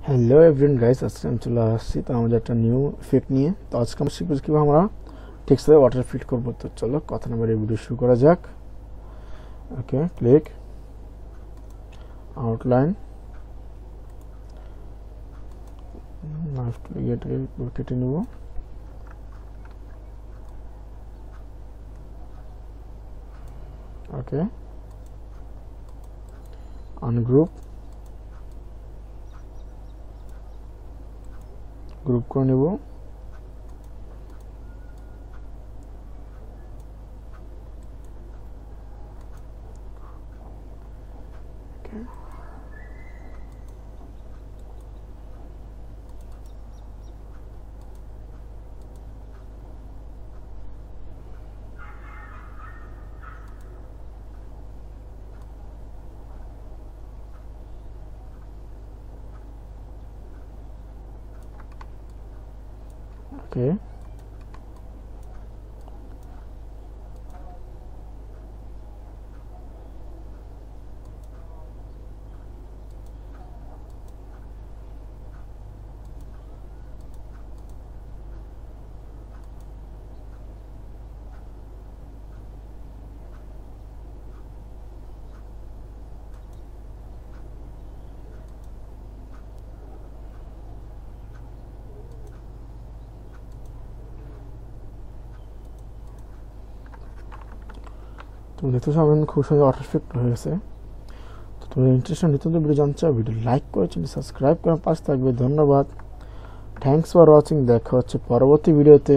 Hello everyone guys, আজকে আমি চলে আসছি তো আমাদের একটা নিউ ইফেক্ট নিয়ে। তো আজকে আমরা শিখবো কীভাবে আমরা টেক্সটে ওয়াটার ফিট করবো। তো চলো কথা না বাড়িয়ে ভিডিও শুরু করা যাক। ওকে, ক্লিক আউটলাইন, কেটে নেব। ওকে, আনগ্রুপ, গ্রুপ করে নেব। ওকে, তুমি দেখতে পাবেন খুব সুন্দর ওয়াটার ফিট হয়ে গেছে। তো তুমি ইন্টারেস্টেড নিত্য ভিডিও জানতে চাও, ভিডিও লাইক করে চ্যানেল সাবস্ক্রাইব করে পাশে থাকবে। ধন্যবাদ, থ্যাংকস ফর ওয়াচিং। দেখা হচ্ছে পরবর্তী ভিডিওতে।